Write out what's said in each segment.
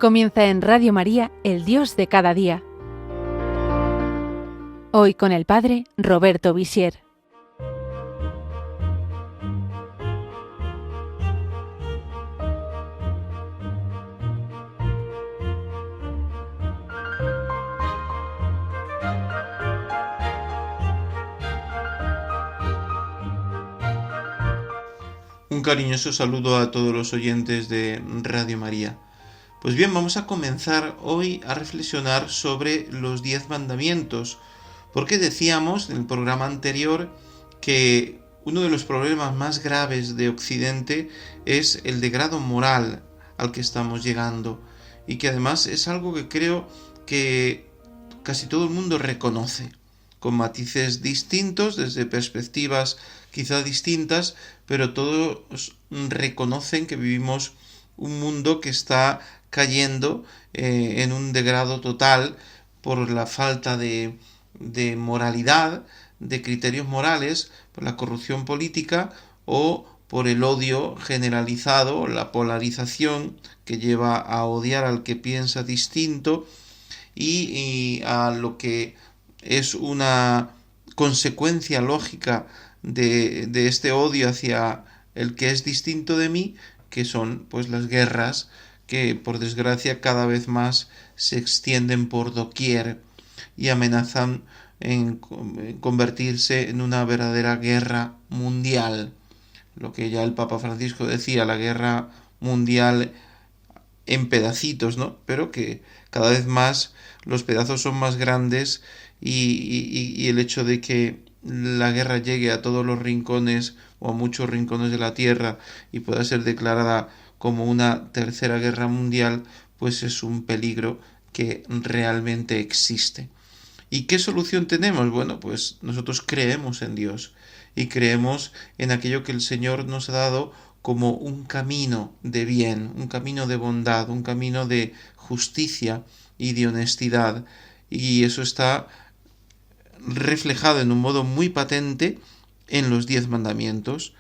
Comienza en Radio María, El Dios de cada día. Hoy con el Padre Roberto Visier. Un cariñoso saludo a todos los oyentes de Radio María. Pues bien, vamos a comenzar hoy a reflexionar sobre los 10 mandamientos, porque decíamos en el programa anterior que uno de los problemas más graves de Occidente es el degrado moral al que estamos llegando, y que además es algo que creo que casi todo el mundo reconoce, con matices distintos, desde perspectivas quizá distintas, pero todos reconocen que vivimos un mundo que está cayendo en un degrado total por la falta de moralidad, de criterios morales, por la corrupción política o por el odio generalizado, la polarización que lleva a odiar al que piensa distinto y a lo que es una consecuencia lógica de este odio hacia el que es distinto de mí, que son pues las guerras que por desgracia cada vez más se extienden por doquier y amenazan en convertirse en una verdadera guerra mundial. Lo que ya el Papa Francisco decía, la guerra mundial en pedacitos, ¿no? Pero que cada vez más los pedazos son más grandes y el hecho de que la guerra llegue a todos los rincones o a muchos rincones de la tierra y pueda ser declarada como una tercera guerra mundial, pues es un peligro que realmente existe. ¿Y qué solución tenemos? Bueno, pues nosotros creemos en Dios y creemos en aquello que el Señor nos ha dado como un camino de bien, un camino de bondad, un camino de justicia y de honestidad. Y eso está reflejado en un modo muy patente en los 10 mandamientos.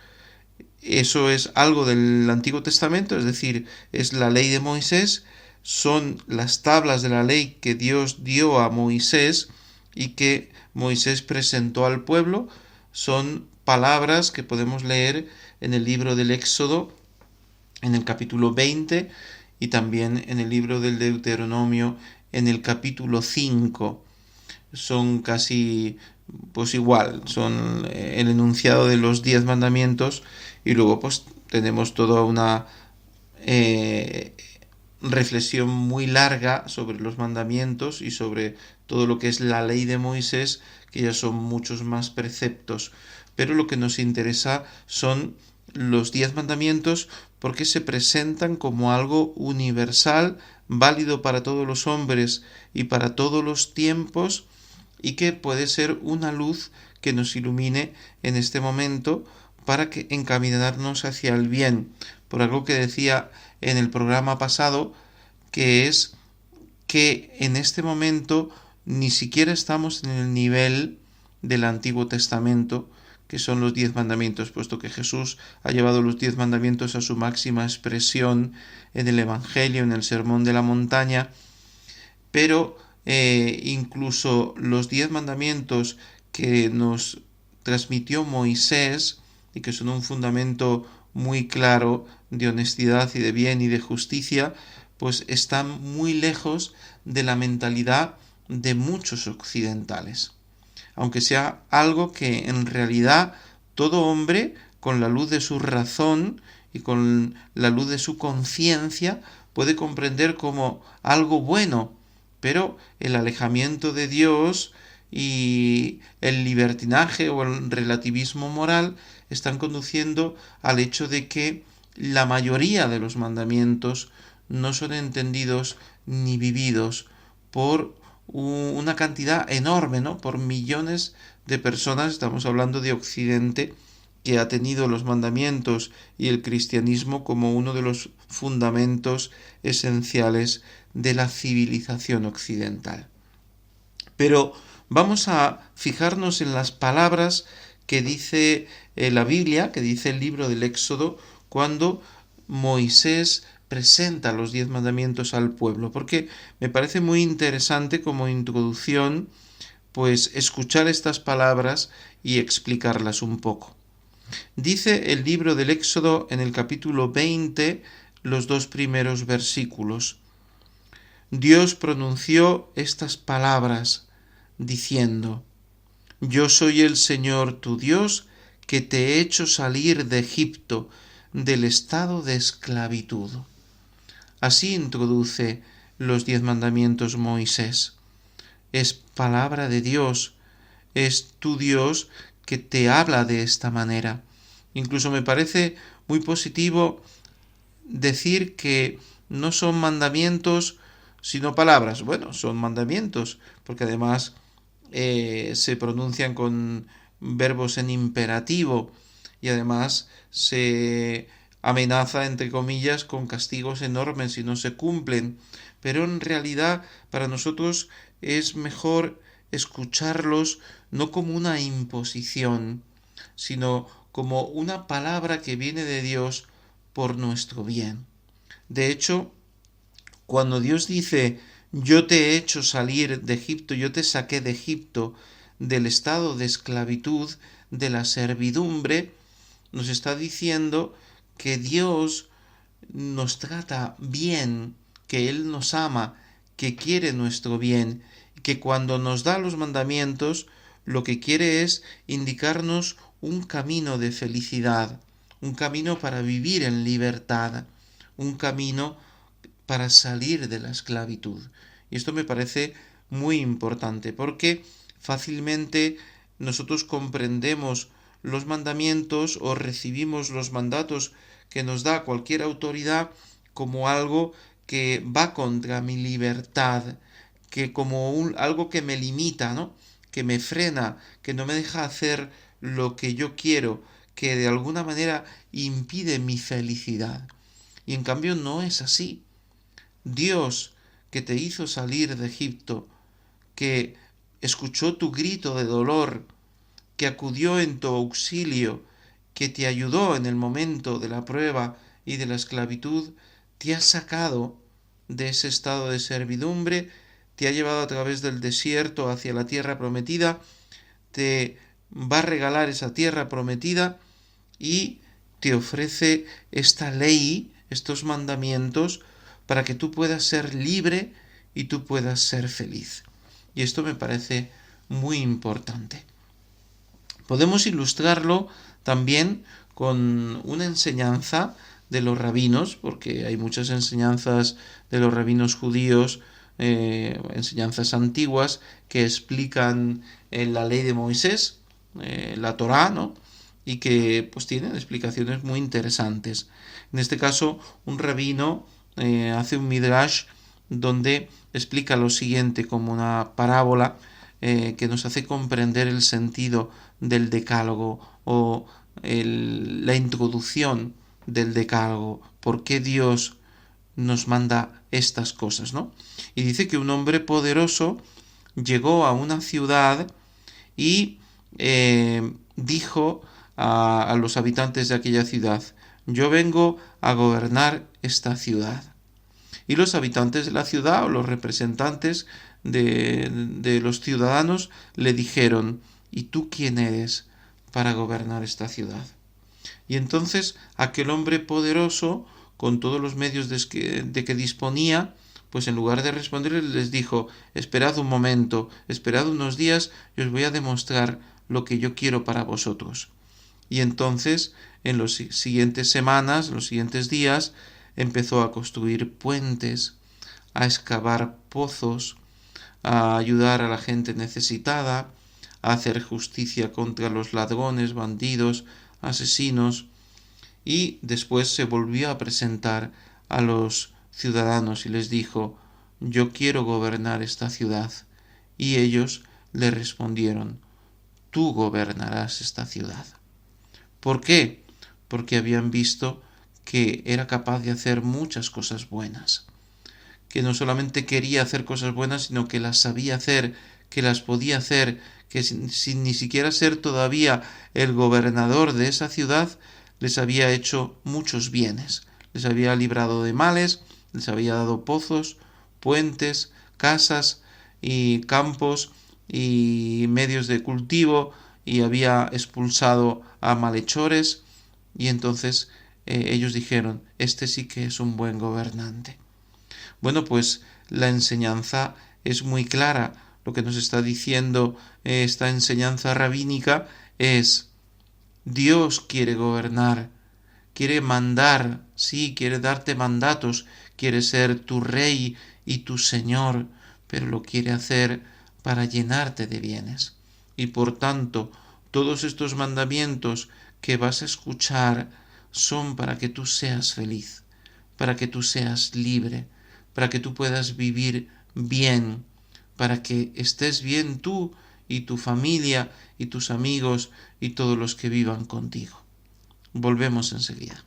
Eso es algo del Antiguo Testamento, es decir, es la ley de Moisés, son las tablas de la ley que Dios dio a Moisés y que Moisés presentó al pueblo, son palabras que podemos leer en el libro del Éxodo, en el capítulo 20, y también en el libro del Deuteronomio, en el capítulo 5. Son casi pues igual, son el enunciado de los 10 mandamientos y luego pues tenemos toda una reflexión muy larga sobre los mandamientos y sobre todo lo que es la ley de Moisés, que ya son muchos más preceptos, pero lo que nos interesa son los 10 mandamientos porque se presentan como algo universal, válido para todos los hombres y para todos los tiempos, y que puede ser una luz que nos ilumine en este momento para que encaminarnos hacia el bien, por algo que decía en el programa pasado, que es que en este momento ni siquiera estamos en el nivel del Antiguo Testamento, que son los 10 mandamientos, puesto que Jesús ha llevado los 10 mandamientos a su máxima expresión en el Evangelio, en el Sermón de la Montaña, pero incluso los 10 mandamientos que nos transmitió Moisés y que son un fundamento muy claro de honestidad y de bien y de justicia, pues están muy lejos de la mentalidad de muchos occidentales, aunque sea algo que en realidad todo hombre, con la luz de su razón y con la luz de su conciencia, puede comprender como algo bueno, pero el alejamiento de Dios y el libertinaje o el relativismo moral están conduciendo al hecho de que la mayoría de los mandamientos no son entendidos ni vividos por una cantidad enorme, ¿no? Por millones de personas. Estamos hablando de Occidente, que ha tenido los mandamientos y el cristianismo como uno de los fundamentos esenciales de la civilización occidental. Pero vamos a fijarnos en las palabras que dice la Biblia, que dice el libro del Éxodo, cuando Moisés presenta los 10 mandamientos al pueblo, porque me parece muy interesante como introducción, pues escuchar estas palabras y explicarlas un poco. Dice el libro del Éxodo en el capítulo 20, los 2 primeros versículos. Dios pronunció estas palabras diciendo: Yo soy el Señor tu Dios, que te he hecho salir de Egipto, del estado de esclavitud. Así introduce los 10 mandamientos Moisés. Es palabra de Dios, es tu Dios que te habla de esta manera. Incluso me parece muy positivo decir que no son mandamientos sino palabras. Bueno, son mandamientos, porque además se pronuncian con verbos en imperativo y además se amenaza, entre comillas, con castigos enormes si no se cumplen. Pero en realidad para nosotros es mejor escucharlos no como una imposición, sino como una palabra que viene de Dios por nuestro bien. De hecho, cuando Dios dice: yo te he hecho salir de Egipto, yo te saqué de Egipto, del estado de esclavitud, de la servidumbre, nos está diciendo que Dios nos trata bien, que Él nos ama, que quiere nuestro bien, que cuando nos da los mandamientos, lo que quiere es indicarnos un camino de felicidad, un camino para vivir en libertad, un camino para salir de la esclavitud. Y esto me parece muy importante porque fácilmente nosotros comprendemos los mandamientos o recibimos los mandatos que nos da cualquier autoridad como algo que va contra mi libertad, que como algo que me limita, ¿no? Que me frena, que no me deja hacer lo que yo quiero, que de alguna manera impide mi felicidad. Y en cambio no es así. Dios, que te hizo salir de Egipto, que escuchó tu grito de dolor, que acudió en tu auxilio, que te ayudó en el momento de la prueba y de la esclavitud, te ha sacado de ese estado de servidumbre, te ha llevado a través del desierto hacia la tierra prometida, te va a regalar esa tierra prometida y te ofrece esta ley, estos mandamientos, para que tú puedas ser libre y tú puedas ser feliz. Y esto me parece muy importante. Podemos ilustrarlo también con una enseñanza de los rabinos, porque hay muchas enseñanzas de los rabinos judíos, enseñanzas antiguas que explican la ley de Moisés, la Torá, ¿no? Y que pues tienen explicaciones muy interesantes. En este caso, un rabino hace un midrash donde explica lo siguiente como una parábola que nos hace comprender el sentido del decálogo o la introducción del decálogo, por qué Dios nos manda estas cosas, ¿no? Y dice que un hombre poderoso llegó a una ciudad y dijo a los habitantes de aquella ciudad: yo vengo a gobernar esta ciudad. Y los habitantes de la ciudad o los representantes de los ciudadanos le dijeron: ¿y tú quién eres para gobernar esta ciudad? Y entonces aquel hombre poderoso, con todos los medios de que disponía, pues en lugar de responderles les dijo: esperad un momento, esperad unos días y os voy a demostrar lo que yo quiero para vosotros. Y entonces, en las siguientes semanas, los siguientes días, empezó a construir puentes, a excavar pozos, a ayudar a la gente necesitada, a hacer justicia contra los ladrones, bandidos, asesinos, y después se volvió a presentar a los ciudadanos y les dijo: yo quiero gobernar esta ciudad. Y ellos le respondieron: tú gobernarás esta ciudad. ¿Por qué? Porque habían visto que era capaz de hacer muchas cosas buenas, que no solamente quería hacer cosas buenas, sino que las sabía hacer, que las podía hacer, que sin ni siquiera ser todavía el gobernador de esa ciudad, les había hecho muchos bienes, les había librado de males, les había dado pozos, puentes, casas y campos y medios de cultivo, y había expulsado a malhechores, y entonces ellos dijeron: este sí que es un buen gobernante. Bueno, pues la enseñanza es muy clara. Lo que nos está diciendo esta enseñanza rabínica es: Dios quiere gobernar, quiere mandar, sí, quiere darte mandatos, quiere ser tu rey y tu señor, pero lo quiere hacer para llenarte de bienes. Y por tanto, todos estos mandamientos que vas a escuchar son para que tú seas feliz, para que tú seas libre, para que tú puedas vivir bien, para que estés bien tú y tu familia y tus amigos y todos los que vivan contigo. Volvemos enseguida.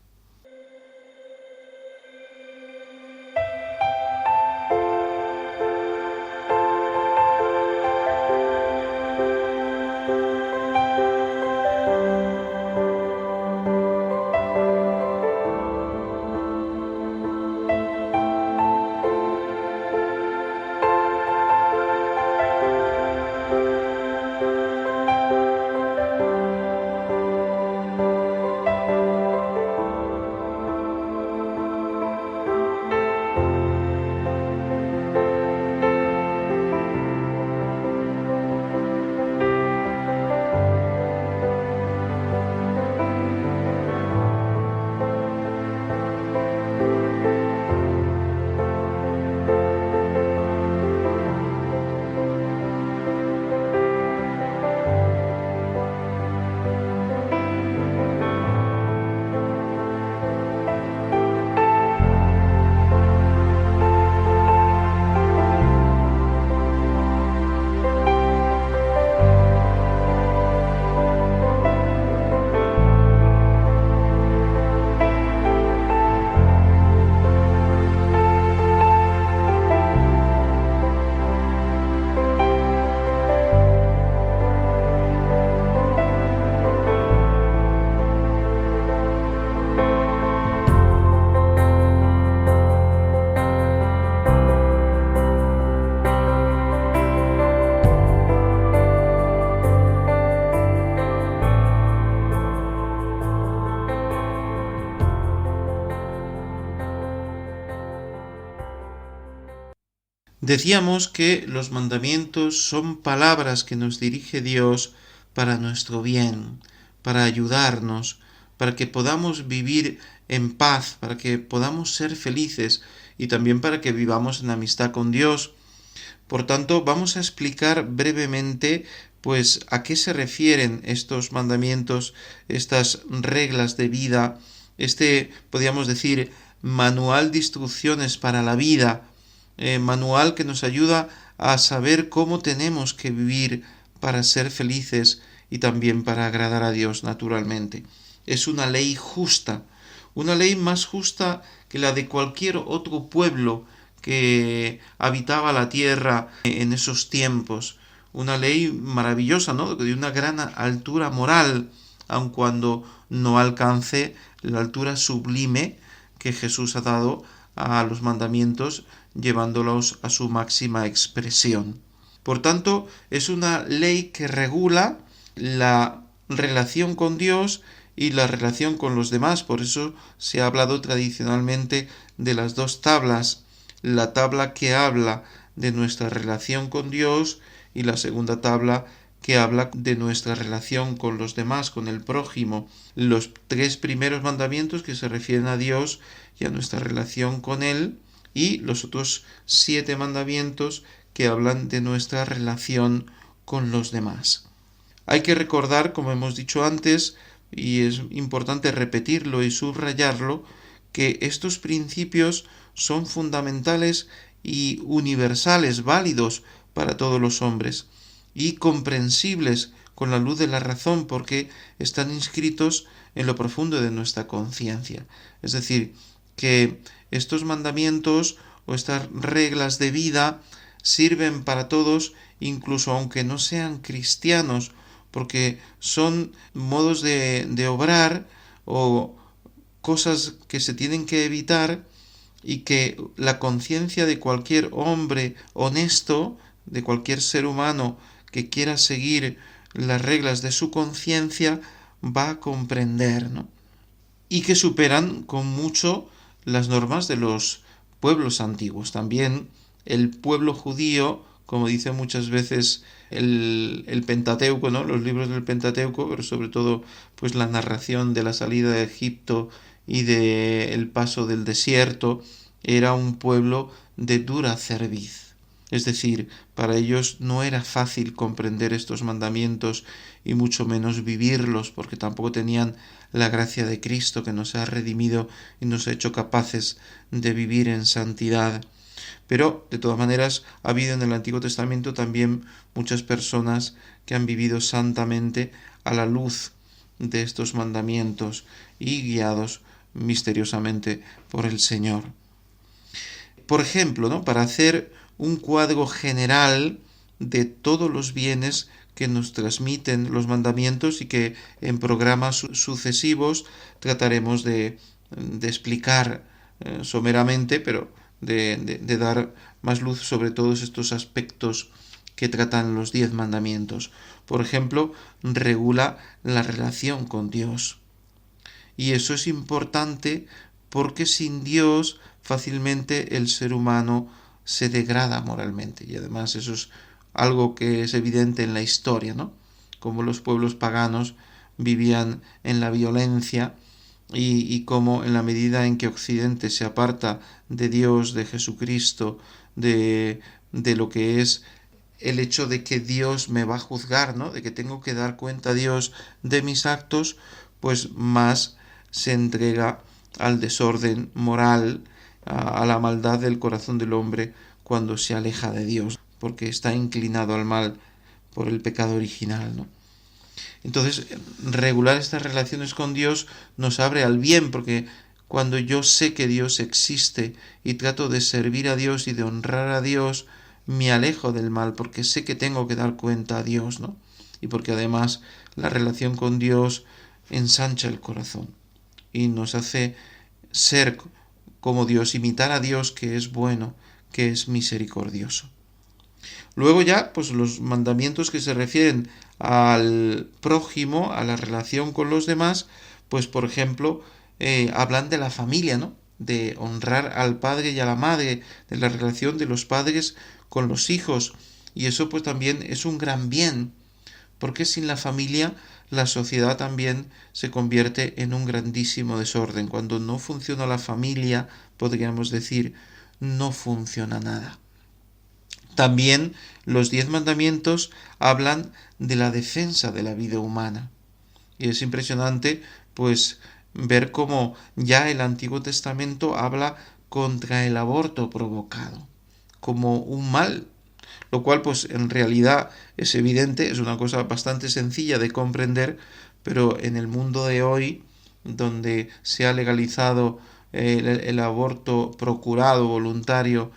Decíamos que los mandamientos son palabras que nos dirige Dios para nuestro bien, para ayudarnos, para que podamos vivir en paz, para que podamos ser felices y también para que vivamos en amistad con Dios. Por tanto, vamos a explicar brevemente pues a qué se refieren estos mandamientos, estas reglas de vida, podríamos decir, manual de instrucciones para la vida, manual que nos ayuda a saber cómo tenemos que vivir para ser felices y también para agradar a Dios, naturalmente. Es una ley justa, una ley más justa que la de cualquier otro pueblo que habitaba la tierra en esos tiempos. Una ley maravillosa, ¿no?, de una gran altura moral, aun cuando no alcance la altura sublime que Jesús ha dado a los mandamientos, llevándolos a su máxima expresión. Por tanto, es una ley que regula la relación con Dios y la relación con los demás. Por eso se ha hablado tradicionalmente de las dos tablas: la tabla que habla de nuestra relación con Dios y la segunda tabla que habla de nuestra relación con los demás, con el prójimo. Los 3 primeros mandamientos que se refieren a Dios y a nuestra relación con Él, y los otros 7 mandamientos que hablan de nuestra relación con los demás. Hay que recordar, como hemos dicho antes, y es importante repetirlo y subrayarlo, que estos principios son fundamentales y universales, válidos para todos los hombres, y comprensibles con la luz de la razón, porque están inscritos en lo profundo de nuestra conciencia. Es decir, que estos mandamientos o estas reglas de vida sirven para todos, incluso aunque no sean cristianos, porque son modos de obrar o cosas que se tienen que evitar y que la conciencia de cualquier hombre honesto, de cualquier ser humano que quiera seguir las reglas de su conciencia, va a comprender, ¿no? Y que superan con mucho las normas de los pueblos antiguos. También el pueblo judío, como dice muchas veces el Pentateuco, ¿no? Los libros del Pentateuco, pero sobre todo pues la narración de la salida de Egipto y del paso del desierto, era un pueblo de dura cerviz. Es decir, para ellos no era fácil comprender estos mandamientos y mucho menos vivirlos, porque tampoco tenían la gracia de Cristo que nos ha redimido y nos ha hecho capaces de vivir en santidad. Pero, de todas maneras, ha habido en el Antiguo Testamento también muchas personas que han vivido santamente a la luz de estos mandamientos y guiados misteriosamente por el Señor. Por ejemplo, ¿no? Para hacer un cuadro general de todos los bienes que nos transmiten los mandamientos y que en programas sucesivos trataremos de explicar someramente, pero de dar más luz sobre todos estos aspectos que tratan los 10 mandamientos. Por ejemplo, regula la relación con Dios. Y eso es importante porque sin Dios fácilmente el ser humano se degrada moralmente. Y además eso es algo que es evidente en la historia, ¿no? Como los pueblos paganos vivían en la violencia y cómo en la medida en que Occidente se aparta de Dios, de Jesucristo, de lo que es el hecho de que Dios me va a juzgar, ¿no? De que tengo que dar cuenta a Dios de mis actos, pues más se entrega al desorden moral, a la maldad del corazón del hombre cuando se aleja de Dios, porque está inclinado al mal por el pecado original, ¿no? Entonces, regular estas relaciones con Dios nos abre al bien, porque cuando yo sé que Dios existe y trato de servir a Dios y de honrar a Dios, me alejo del mal, porque sé que tengo que dar cuenta a Dios, ¿no? Y porque además la relación con Dios ensancha el corazón y nos hace ser como Dios, imitar a Dios que es bueno, que es misericordioso. Luego ya, pues los mandamientos que se refieren al prójimo, a la relación con los demás, pues por ejemplo, hablan de la familia, ¿no? De honrar al padre y a la madre, de la relación de los padres con los hijos. Y eso pues también es un gran bien, porque sin la familia la sociedad también se convierte en un grandísimo desorden. Cuando no funciona la familia, podríamos decir, no funciona nada. También los 10 mandamientos hablan de la defensa de la vida humana. Y es impresionante, pues, ver cómo ya el Antiguo Testamento habla contra el aborto provocado, como un mal, lo cual, pues, en realidad es evidente, es una cosa bastante sencilla de comprender, pero en el mundo de hoy, donde se ha legalizado el aborto procurado, voluntario,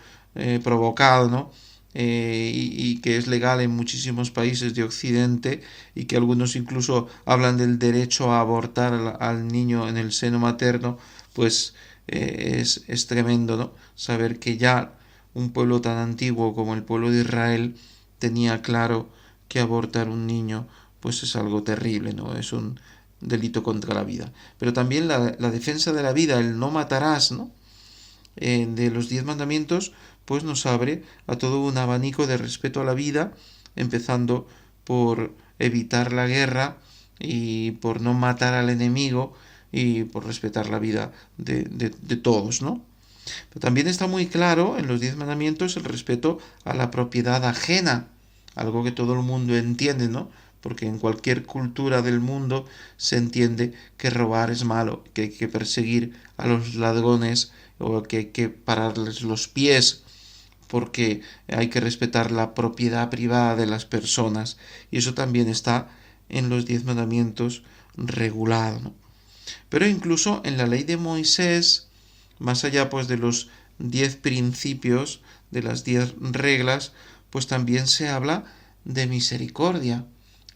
provocado, ¿no? Y que es legal en muchísimos países de Occidente y que algunos incluso hablan del derecho a abortar al niño en el seno materno, pues es tremendo, ¿no? Saber que ya un pueblo tan antiguo como el pueblo de Israel tenía claro que abortar un niño pues es algo terrible, ¿no? Es un delito contra la vida. Pero también la defensa de la vida, el no matarás, ¿no? De los 10 mandamientos, pues nos abre a todo un abanico de respeto a la vida, empezando por evitar la guerra y por no matar al enemigo y por respetar la vida de todos, ¿no? Pero también está muy claro en los 10 mandamientos el respeto a la propiedad ajena, algo que todo el mundo entiende, ¿no? Porque en cualquier cultura del mundo se entiende que robar es malo, que hay que perseguir a los ladrones o que hay que pararles los pies porque hay que respetar la propiedad privada de las personas. Y eso también está en los 10 mandamientos regulado, ¿no? Pero incluso en la ley de Moisés, más allá pues de los 10 principios, de las 10 reglas, pues también se habla de misericordia,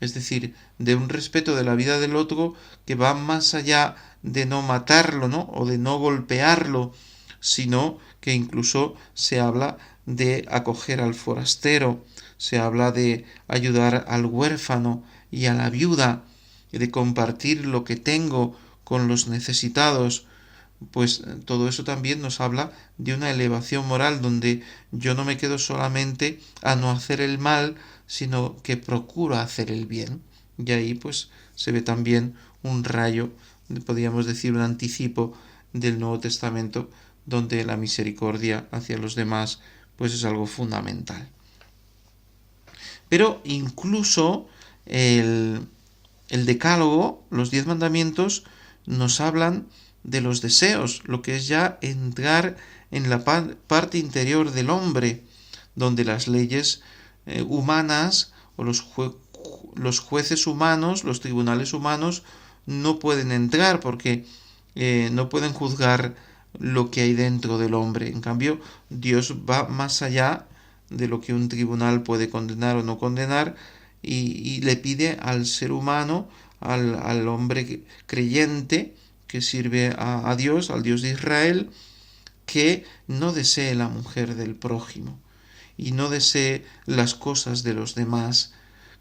es decir, de un respeto de la vida del otro que va más allá de no matarlo, ¿no? O de no golpearlo, sino que incluso se habla de acoger al forastero, se habla de ayudar al huérfano y a la viuda, de compartir lo que tengo con los necesitados. Pues todo eso también nos habla de una elevación moral donde yo no me quedo solamente a no hacer el mal, sino que procuro hacer el bien. Y ahí pues se ve también un rayo, podríamos decir un anticipo del Nuevo Testamento, donde la misericordia hacia los demás pues es algo fundamental. Pero incluso el Decálogo, los 10 mandamientos, nos hablan de los deseos, lo que es ya entrar en la parte interior del hombre, donde las leyes humanas o los jueces humanos, los tribunales humanos, no pueden entrar porque no pueden juzgar lo que hay dentro del hombre. En cambio, Dios va más allá de lo que un tribunal puede condenar o no condenar y le pide al ser humano, al hombre creyente que sirve a Dios, al Dios de Israel, que no desee la mujer del prójimo y no desee las cosas de los demás,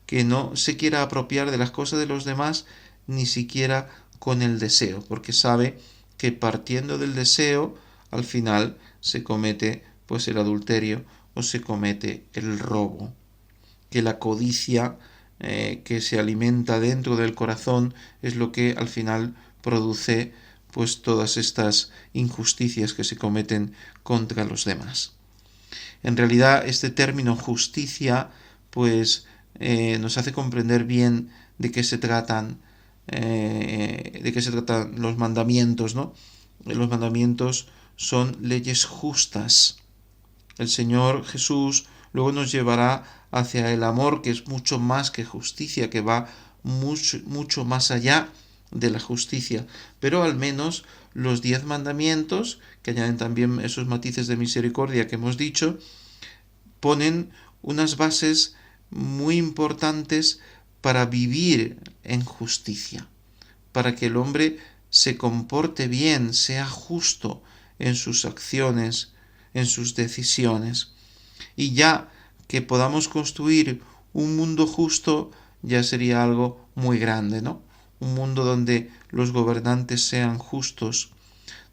que no se quiera apropiar de las cosas de los demás ni siquiera con el deseo, porque sabe que partiendo del deseo al final se comete pues el adulterio o se comete el robo, que la codicia que se alimenta dentro del corazón es lo que al final produce pues todas estas injusticias que se cometen contra los demás. En realidad este término justicia pues nos hace comprender bien de qué se tratan los mandamientos, ¿no? Los mandamientos son leyes justas. El Señor Jesús luego nos llevará hacia el amor, que es mucho más que justicia, que va mucho más allá de la justicia. Pero al menos los 10 mandamientos, que añaden también esos matices de misericordia que hemos dicho, ponen unas bases muy importantes para vivir en justicia, para que el hombre se comporte bien, sea justo en sus acciones, en sus decisiones. Y ya que podamos construir un mundo justo, ya sería algo muy grande, ¿no? Un mundo donde los gobernantes sean justos,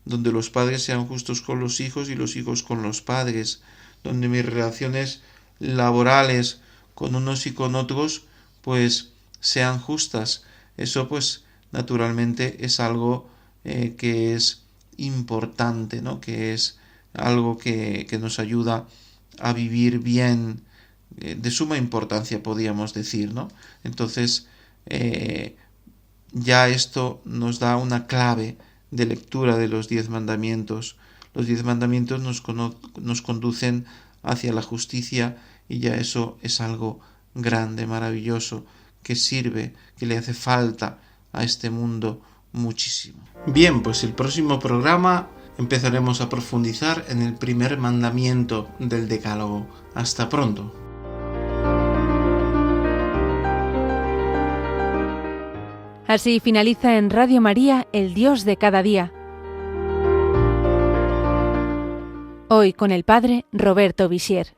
donde los padres sean justos con los hijos y los hijos con los padres, donde mis relaciones laborales con unos y con otros pues sean justas. Eso pues naturalmente es algo que es importante, ¿no? Que es algo que nos ayuda a vivir bien, de suma importancia podríamos decir, ¿no? Entonces ya esto nos da una clave de lectura de los 10 mandamientos. Los 10 mandamientos nos conducen hacia la justicia y ya eso es algo grande, maravilloso, que sirve, que le hace falta a este mundo muchísimo. Bien, pues el próximo programa empezaremos a profundizar en el primer mandamiento del Decálogo. Hasta pronto. Así finaliza en Radio María, El Dios de cada día. Hoy con el Padre Roberto Visier.